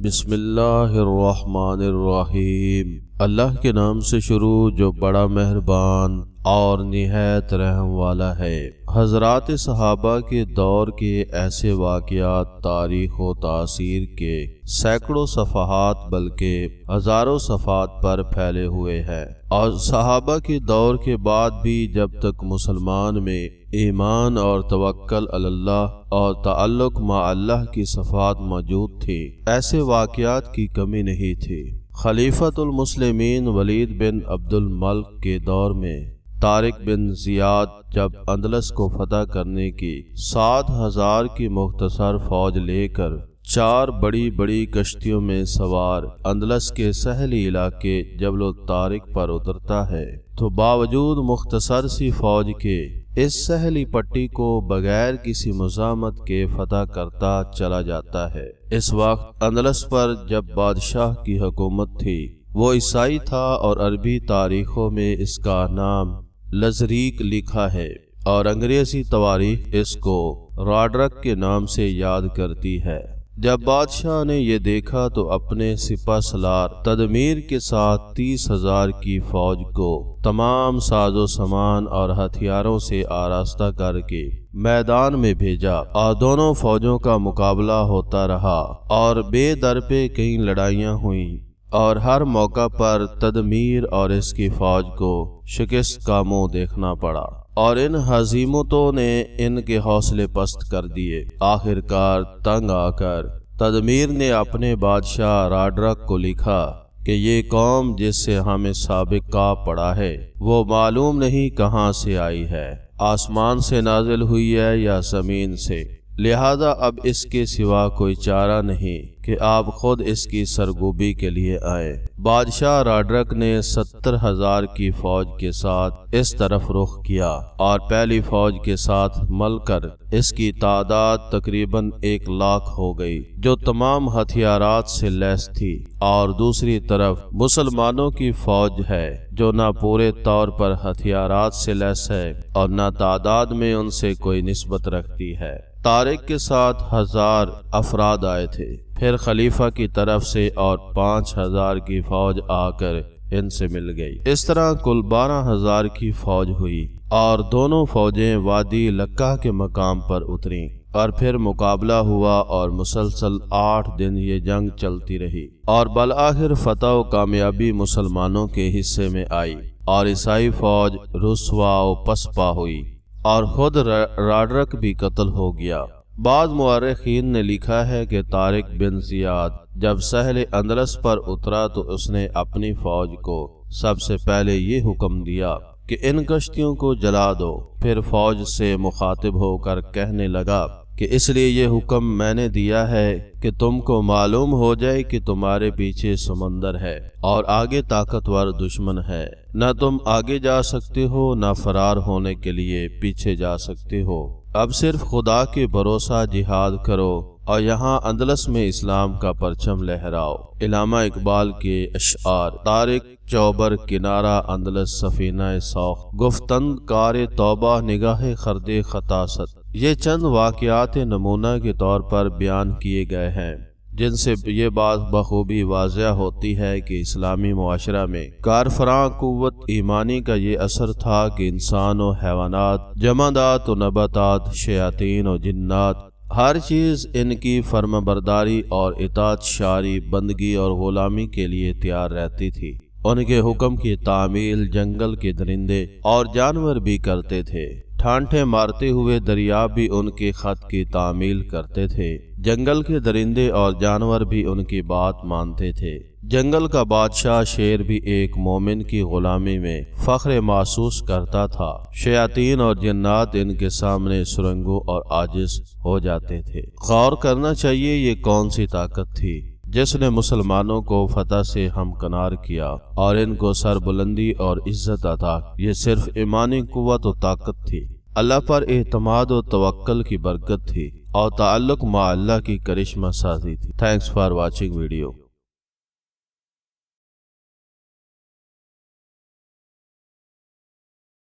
بسم اللہ الرحمن الرحیم۔ اللہ کے نام سے شروع جو بڑا مہربان اور نہایت رحم والا ہے۔ حضرات صحابہ کے دور کے ایسے واقعات تاریخ و تاثیر کے سینکڑوں صفحات بلکہ ہزاروں صفحات پر پھیلے ہوئے ہیں، اور صحابہ کے دور کے بعد بھی جب تک مسلمان میں ایمان اور توکل علی اللہ اور تعلق مع اللہ کی صفات موجود تھی، ایسے واقعات کی کمی نہیں تھی۔ خلیفۃ المسلمین ولید بن عبد الملک کے دور میں طارق بن زیاد جب اندلس کو فتح کرنے کی 7,000 کی مختصر فوج لے کر 4 بڑی کشتیوں میں سوار اندلس کے ساحلی علاقے جبل الطارق پر اترتا ہے تو باوجود مختصر سی فوج کے اس ساحلی پٹی کو بغیر کسی مزاحمت کے فتح کرتا چلا جاتا ہے۔ اس وقت اندلس پر جب بادشاہ کی حکومت تھی وہ عیسائی تھا، اور عربی تاریخوں میں اس کا نام لزریک لکھا ہے، اور انگریزی تواریخ اس کو راڈرک کے نام سے یاد کرتی ہے۔ جب بادشاہ نے یہ دیکھا تو اپنے سپہ سالار تدمیر کے ساتھ 30,000 کی فوج کو تمام ساز و سامان اور ہتھیاروں سے آراستہ کر کے میدان میں بھیجا، اور دونوں فوجوں کا مقابلہ ہوتا رہا، اور بے در پہ کئی لڑائیاں ہوئیں، اور ہر موقع پر تدمیر اور اس کی فوج کو شکست کا منہ دیکھنا پڑا، اور ان ہزیمتوں نے ان کے حوصلے پست کر دیے۔ آخرکار تنگ آ کر تدمیر نے اپنے بادشاہ راڈرک کو لکھا کہ یہ قوم جس سے ہمیں سابق کا پڑا ہے وہ معلوم نہیں کہاں سے آئی ہے، آسمان سے نازل ہوئی ہے یا زمین سے، لہذا اب اس کے سوا کوئی چارہ نہیں کہ آپ خود اس کی سرگوبی کے لیے آئیں۔ بادشاہ راڈرک نے 70,000 کی فوج کے ساتھ اس طرف رخ کیا، اور پہلی فوج کے ساتھ مل کر اس کی تعداد تقریباً 1,00,000 ہو گئی، جو تمام ہتھیارات سے لیس تھی، اور دوسری طرف مسلمانوں کی فوج ہے جو نہ پورے طور پر ہتھیارات سے لیس ہے اور نہ تعداد میں ان سے کوئی نسبت رکھتی ہے۔ طارق کے ساتھ 1,000 افراد آئے تھے، پھر خلیفہ کی طرف سے اور 5,000 کی فوج آ کر ان سے مل گئی۔ اس طرح کل 12,000 کی فوج ہوئی، اور دونوں فوجیں وادی لکہ کے مقام پر اتریں، اور پھر مقابلہ ہوا، اور مسلسل 8 دن یہ جنگ چلتی رہی، اور بالآخر فتح و کامیابی مسلمانوں کے حصے میں آئی، اور عیسائی فوج رسوا و پسپا ہوئی، اور خود راڈرک بھی قتل ہو گیا۔ بعض مورخین نے لکھا ہے کہ طارق بن زیاد جب ساحل اندلس پر اترا تو اس نے اپنی فوج کو سب سے پہلے یہ حکم دیا کہ ان کشتیوں کو جلا دو، پھر فوج سے مخاطب ہو کر کہنے لگا کہ اس لیے یہ حکم میں نے دیا ہے کہ تم کو معلوم ہو جائے کہ تمہارے پیچھے سمندر ہے اور آگے طاقتور دشمن ہے، نہ تم آگے جا سکتے ہو نہ فرار ہونے کے لیے پیچھے جا سکتے ہو، اب صرف خدا کے بھروسہ جہاد کرو اور یہاں اندلس میں اسلام کا پرچم لہراؤ۔ علامہ اقبال کے اشعار: طارق چوبر کنارہ اندلس سفینہ سوخت، گفتند کار توبہ نگاہ خرد خطاست۔ یہ چند واقعات نمونہ کے طور پر بیان کیے گئے ہیں، جن سے یہ بات بخوبی واضح ہوتی ہے کہ اسلامی معاشرہ میں کارفراں قوت ایمانی کا یہ اثر تھا کہ انسان و حیوانات، جمادات و نباتات، شیاطین و جنات، ہر چیز ان کی فرمانبرداری اور اطاعت شاری، بندگی اور غلامی کے لیے تیار رہتی تھی۔ ان کے حکم کی تعمیل جنگل کے درندے اور جانور بھی کرتے تھے، ٹھانٹے مارتے ہوئے دریا بھی ان کے خط کی تعمیل کرتے تھے، جنگل کے درندے اور جانور بھی ان کی بات مانتے تھے۔ جنگل کا بادشاہ شیر بھی ایک مومن کی غلامی میں فخر محسوس کرتا تھا، شیاطین اور جنات ان کے سامنے سرنگوں اور عاجز ہو جاتے تھے۔ غور کرنا چاہیے یہ کون سی طاقت تھی جس نے مسلمانوں کو فتح سے ہمکنار کیا اور ان کو سربلندی اور عزت عطا۔ یہ صرف ایمانی قوت و طاقت تھی، اللہ پر اعتماد و توکل کی برکت تھی، اور تعلق مع اللہ کی کرشمہ سازی تھی۔ Thanks for watching video.